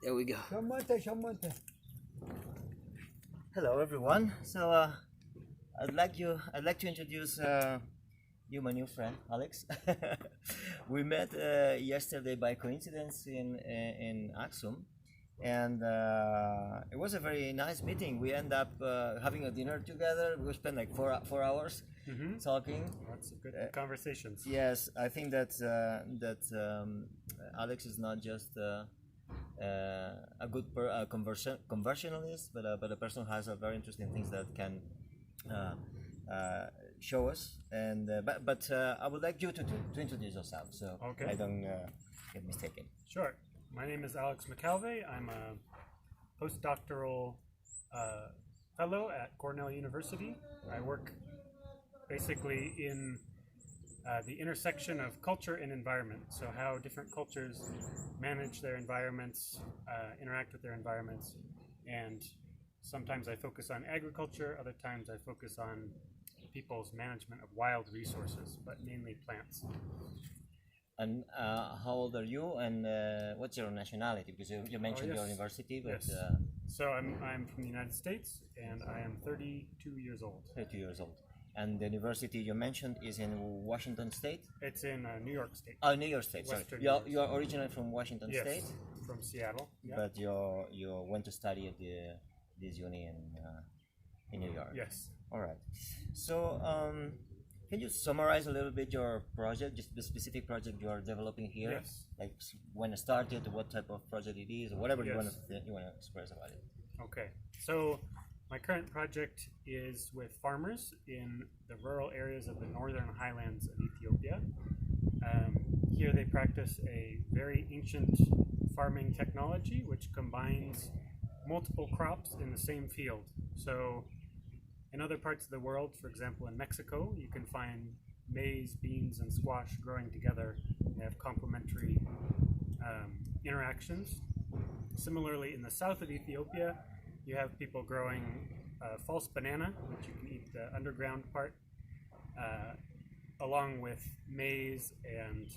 There we go. Shamonte. Hello, everyone. So I'd like to introduce you, my new friend, Alex. We met yesterday by coincidence in Axum, and it was a very nice meeting. We end up having a dinner together. We spent like four hours talking. Lots of good conversations. Yes, I think that Alex is not just a good conversionalist, but a person who has a very interesting things that can uh, show us. And I would like you to introduce yourself, so Okay. I don't get mistaken. Sure. My name is Alex McAlvey. I'm a postdoctoral fellow at Cornell University. I work basically in the intersection of culture and environment. So how different cultures manage their environments, interact with their environments, and sometimes I focus on agriculture, other times I focus on people's management of wild resources, but mainly plants. And how old are you? And what's your nationality? Because you mentioned yes. your university, but Yes. So I'm from the United States, and I am 32 years old. 30 years old. And the university you mentioned is in Washington State. It's in New York State. Oh, New York State. Sorry, Western New York you're originally from Washington Yes, State, from Seattle. Yeah. but you went to study at this uni in New York. Yes. All right. So can you summarize a little bit your project, just the specific project you are developing here? Yes. Like when it started, what type of project it is, or whatever Yes. you want to express about it. Okay. So my current project is with farmers in the rural areas of the northern highlands of Ethiopia. Here they practice a very ancient farming technology which combines multiple crops in the same field. So in other parts of the world, for example in Mexico, you can find maize, beans, and squash growing together. They have complementary interactions. Similarly, in the south of Ethiopia, you have people growing false banana, which you can eat the underground part, along with maize and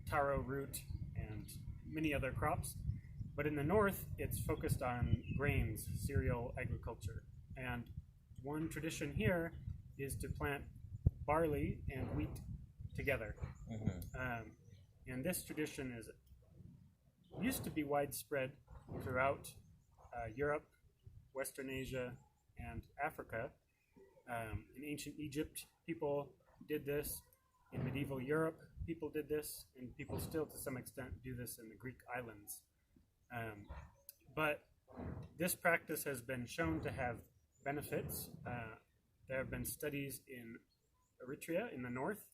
taro root and many other crops. But in the north, it's focused on grains, cereal agriculture. And one tradition here is to plant barley and wheat together. And this tradition used to be widespread throughout Europe, Western Asia, and Africa. In ancient Egypt, people did this. In medieval Europe, people did this, and people still, to some extent, do this in the Greek islands. But this practice has been shown to have benefits. There have been studies in Eritrea in the north,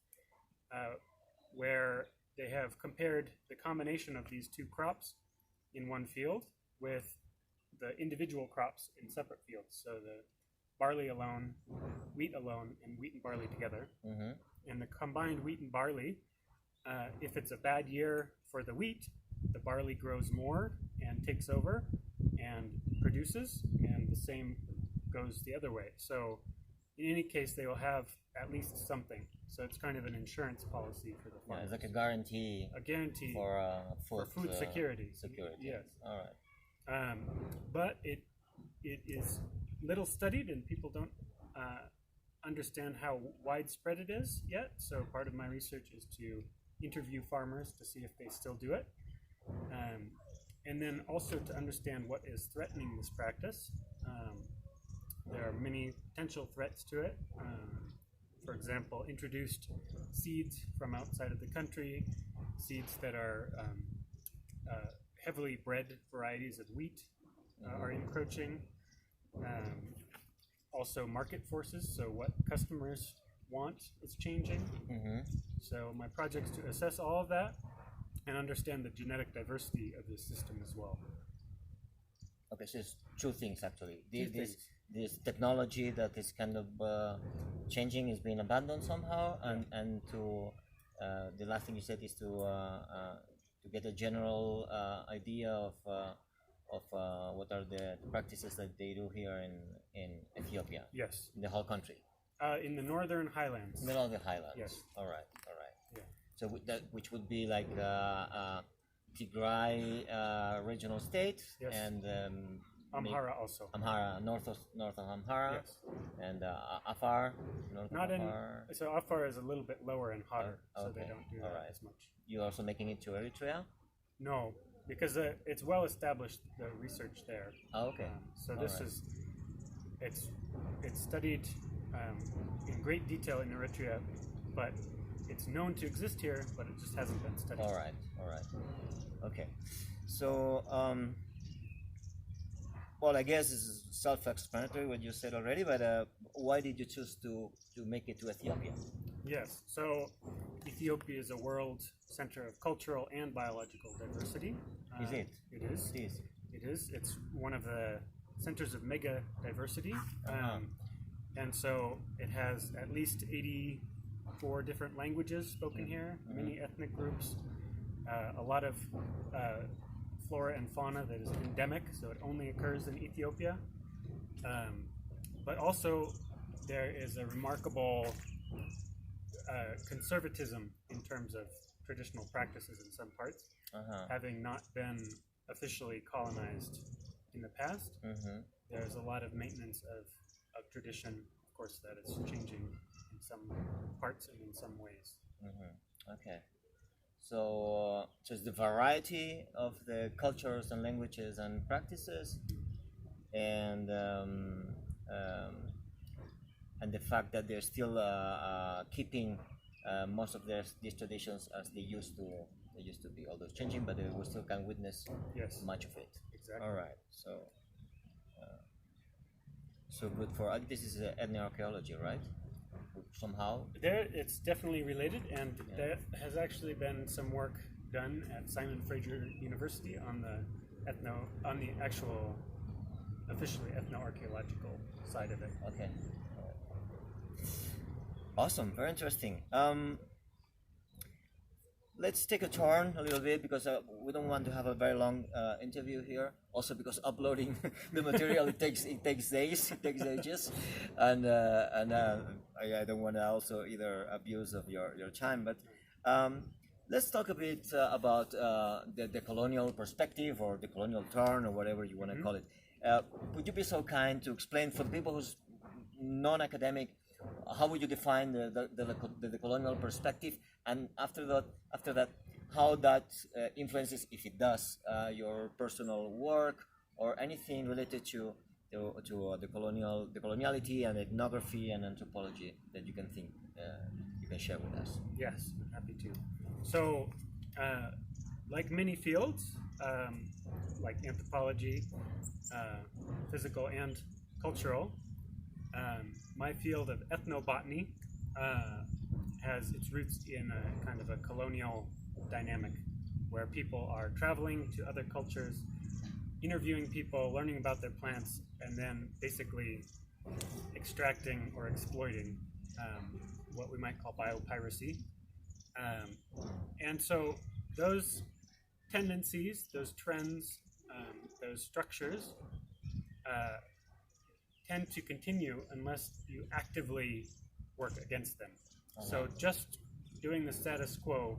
where they have compared the combination of these two crops in one field with the individual crops in separate fields. So the barley alone, wheat alone, and wheat and barley together. And the combined wheat and barley, if it's a bad year for the wheat, the barley grows more and takes over and produces, and the same goes the other way. So in any case, they will have at least something. So it's kind of an insurance policy for the farmers. Yeah, it's like a guarantee. A guarantee for food security. Security. Yes. All right. But it is little studied, and people don't understand how widespread it is yet. So part of my research is to interview farmers to see if they still do it, and then also to understand what is threatening this practice. There are many potential threats to it. For example, introduced seeds from outside of the country, seeds that are heavily bred varieties of wheat are encroaching. Also market forces, so what customers want is changing. So my project is to assess all of that and understand the genetic diversity of this system as well. Okay, so it's two things actually. Two things. This technology that is kind of changing is being abandoned somehow, and to the last thing you said is to get a general idea of what are the practices that they do here in Ethiopia. Yes. In the whole country. In the northern highlands. Middle of the highlands. Yes. All right. Yeah. So that which would be like Tigray regional state, Yes. and Amhara also. Amhara, north of Amhara, Yes. and Afar, north Not of in. Afar. So Afar is a little bit lower and hotter, so they Okay, don't do all that right. as much. You're also making it to Eritrea? No, because it's well established the research there. Oh, okay. So All this right. is it's studied in great detail in Eritrea, but it's known to exist here, but it just hasn't been studied. All right, all right. Okay. So, well, I guess this is self-explanatory what you said already, but why did you choose to make it to Ethiopia? Yes. So Ethiopia is a world center of cultural and biological diversity. Is it? It is. It is. It is. It's one of the centers of mega diversity. And so it has at least 84 different languages spoken here, many ethnic groups, a lot of flora and fauna that is endemic, so it only occurs in Ethiopia. But also, there is a remarkable conservatism in terms of traditional practices in some parts, having not been officially colonized in the past. There's a lot of maintenance of tradition, of course, that is changing in some parts and in some ways. Okay. So, just the variety of the cultures and languages and practices, and the fact that they're still keeping most of these traditions as they used to be, although it's changing, but we still can witness Yes. much of it. Exactly. All right. So good for this is ethnoarchaeology, right? Somehow. There, it's definitely related, and there has actually been some work done at Simon Fraser University on the actual officially ethnoarchaeological side of it. Okay. Awesome. Very interesting. Let's take a turn a little bit because we don't want to have a very long interview here. Also because uploading the material it takes days, it takes ages, and I don't want to also either abuse of your time. But let's talk a bit about the colonial perspective or the colonial turn or whatever you want to call it. Would you be so kind to explain for the people who's non-academic? How would you define the colonial perspective, and after that, how that influences, if it does, your personal work or anything related to the coloniality and ethnography and anthropology that you can think you can share with us? Yes, I'm happy to. So, like many fields, like anthropology, physical and cultural, my field of ethnobotany has its roots in a kind of a colonial dynamic where people are traveling to other cultures, interviewing people, learning about their plants, and then basically extracting or exploiting what we might call biopiracy. And so those tendencies, those trends, those structures tend to continue unless you actively work against them. So just doing the status quo,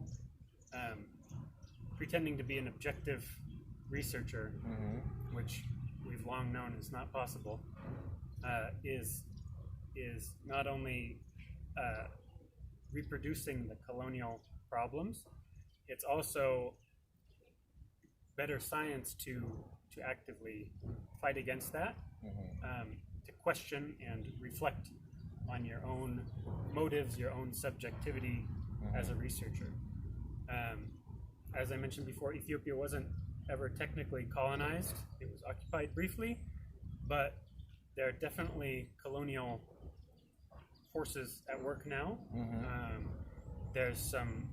pretending to be an objective researcher, which we've long known is not possible, is not only reproducing the colonial problems, it's also better science to actively fight against that, to question and reflect on your own motives, your own subjectivity as a researcher. As I mentioned before, Ethiopia wasn't ever technically colonized. It was occupied briefly, but there are definitely colonial forces at work now. There's some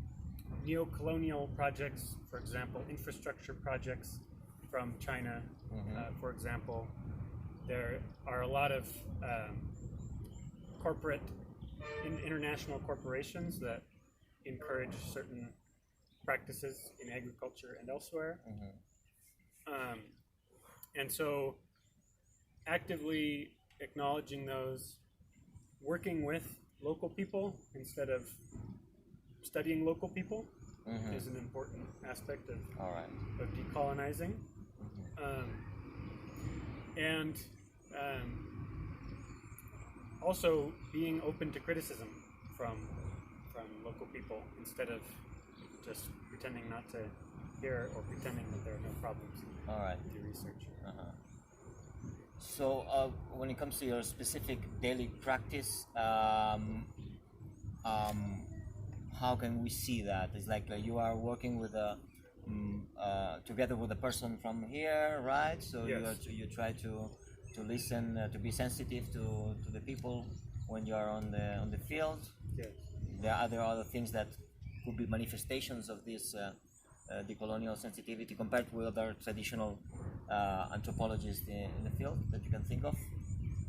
neo-colonial projects, for example, infrastructure projects from China, for example. There are a lot of corporate, international corporations that encourage certain practices in agriculture and elsewhere. And so actively acknowledging those, working with local people instead of studying local people, is an important aspect of, All right. of decolonizing. And also being open to criticism from local people instead of just pretending not to hear or pretending that there are no problems All right. with your research. So, when it comes to your specific daily practice, how can we see that? It's like you are working with together with a person from here, right? So Yes. you try to listen, to be sensitive to the people when you are on the field. Yes. There are other things that could be manifestations of this decolonial sensitivity compared with other traditional anthropologists in the field that you can think of.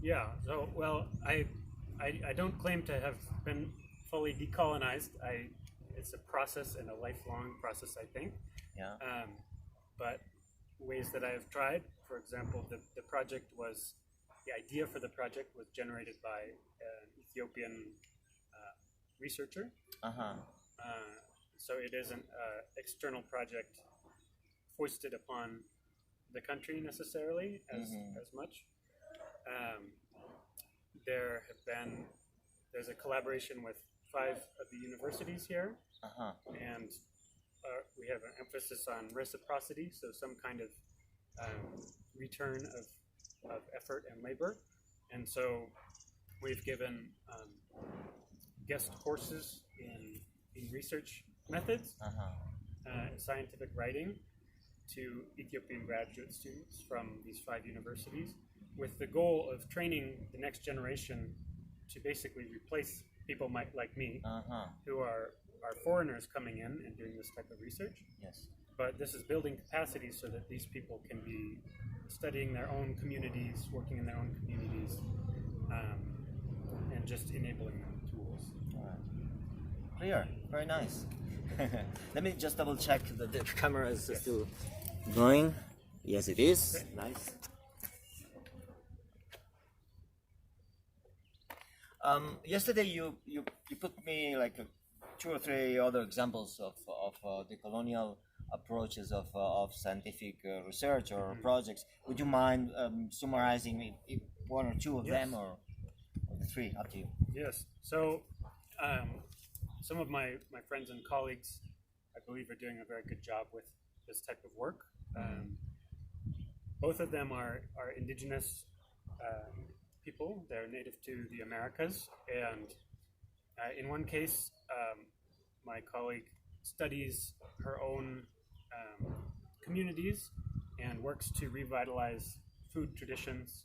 Yeah. So, well, I don't claim to have been fully decolonized. It's a process and a lifelong process, I think. Yeah. But ways that I have tried, for example, the idea for the project was generated by an Ethiopian researcher. So it isn't an external project foisted upon the country necessarily as much. There's a collaboration with 5 of the universities here, and we have an emphasis on reciprocity, so some kind of return of effort and labor. And so we've given guest courses in research methods, scientific writing to Ethiopian graduate students from these 5 universities, with the goal of training the next generation to basically replace people like me, who are foreigners coming in and doing this type of research. Yes. But this is building capacity so that these people can be studying their own communities, working in their own communities, and just enabling them tools. All right. Clear. Very nice. Let me just double check that the camera is still going. Yes, it is. Okay. Nice. Yesterday you put me like 2 or 3 other examples of the colonial approaches of scientific research or projects. Would you mind summarizing 1 or 2 of them, or the 3? Up to you. Yes. So some of my friends and colleagues, I believe, are doing a very good job with this type of work. Both of them are indigenous people. They're native to the Americas, and in one case, my colleague studies her own communities and works to revitalize food traditions,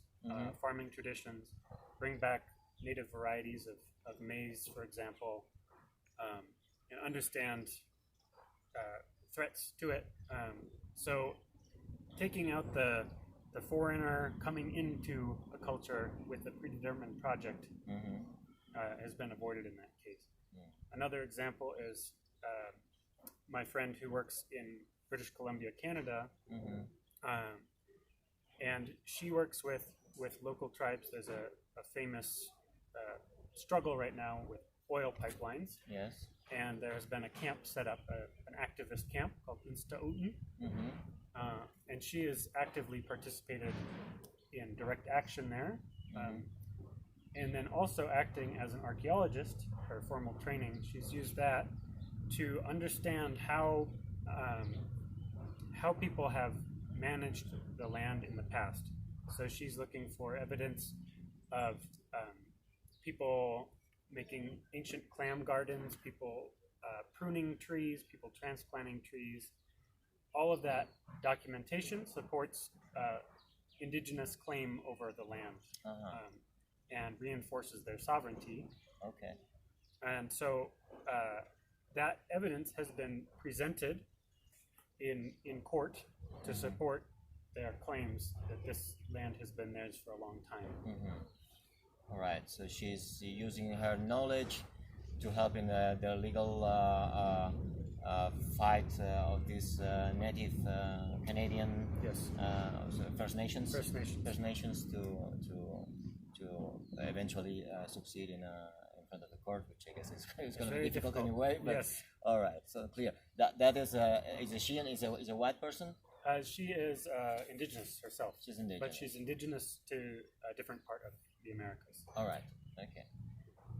farming traditions, bring back native varieties of maize, for example, and understand threats to it. So taking out the foreigner coming into a culture with a predetermined project has been avoided in that case. Another example is my friend who works in British Columbia, Canada, and she works with local tribes. There's a famous struggle right now with oil pipelines. Yes. And there has been a camp set up, an activist camp called Insta'Uten. And she has actively participated in direct action there. And then also acting as an archaeologist, her formal training, she's used that to understand how people have managed the land in the past. So she's looking for evidence of people making ancient clam gardens, people pruning trees, people transplanting trees. All of that documentation supports indigenous claim over the land and reinforces their sovereignty. Okay. And so that evidence has been presented in court to support their claims that this land has been theirs for a long time. All right. So she's using her knowledge to help in the legal fight of these native Canadian First Nations to eventually succeed in front of the court, which I guess is going to be difficult anyway. But All right, so clear. That is a she and is a white person. She is indigenous herself. She's indigenous. But she's indigenous to a different part of the Americas. All right. Okay.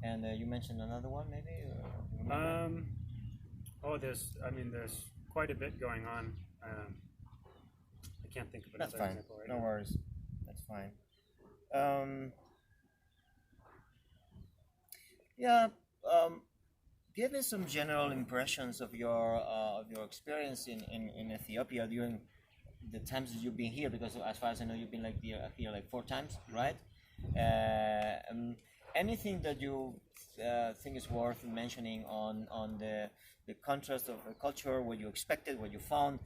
And you mentioned another one, maybe. There's quite a bit going on. I can't think of another That's fine. example right No now. worries. That's fine. Yeah. Give me some general impressions of your experience in Ethiopia during the times that you've been here, because as far as I know, you've been here like 4 times, right? Anything that you think is worth mentioning on the contrast of the culture, what you expected, what you found,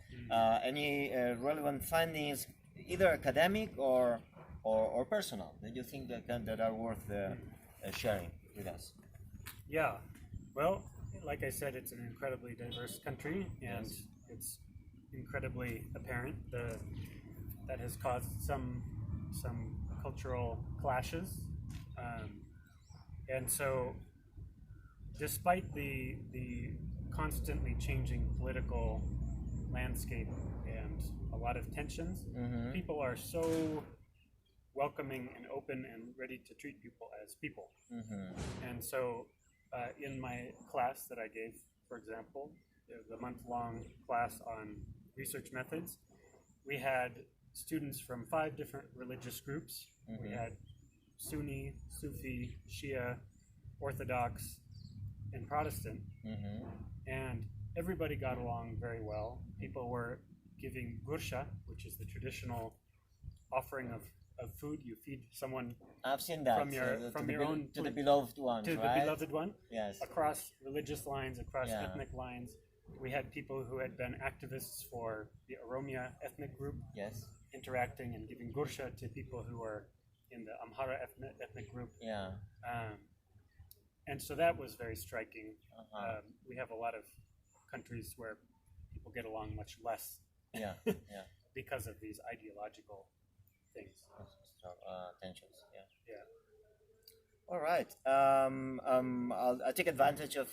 any relevant findings, either academic or personal, that you think that are worth sharing with us? Yeah. Well, like I said, it's an incredibly diverse country, and it's incredibly apparent that has caused some cultural clashes, and so despite the constantly changing political landscape and a lot of tensions, people are so welcoming and open and ready to treat people as people. And so in my class that I gave, for example, the month-long class on research methods, we had students from 5 different religious groups. We had Sunni, Sufi, Shia, Orthodox, and Protestant. And everybody got along very well. People were giving gursha, which is the traditional offering of food. You feed someone I've seen that from your own to the beloved ones, to right? the beloved one. Yes. Across religious lines, across ethnic lines. We had people who had been activists for the Oromia ethnic group, Yes. interacting and giving gursha to people who are in the Amhara ethnic group. Yeah. And so that was very striking. We have a lot of countries where people get along much less Yeah. because of these ideological things. Tensions. Yeah. Yeah. All right. I'll take advantage of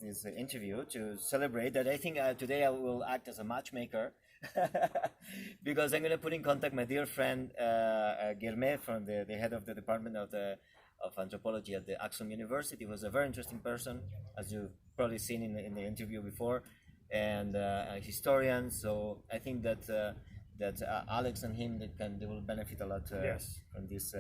this interview to celebrate that. I think today I will act as a matchmaker because I'm going to put in contact my dear friend Guilherme, from the head of the department of anthropology at the Axum University. He was a very interesting person, as you've probably seen in the interview before, and a historian. So I think that Alex and him they will benefit a lot from this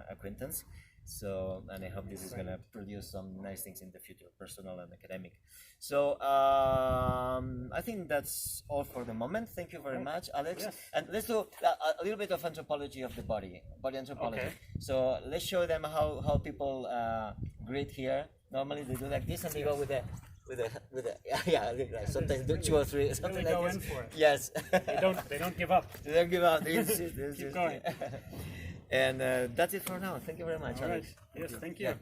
acquaintance. So, and I hope this is going to produce some nice things in the future, personal and academic. So I think that's all for the moment. Thank you very much, Alex. Yes. And let's do a little bit of anthropology of the body anthropology. Okay. So let's show them how people greet here. Normally they do like this, and they go with a sometimes do 2 or 3 something Really like go this. in for it. Yes. They don't give up. They don't give up. Keep going. And that's it for now. Thank you very much, All right. Alex. Yes, thank you. Yeah.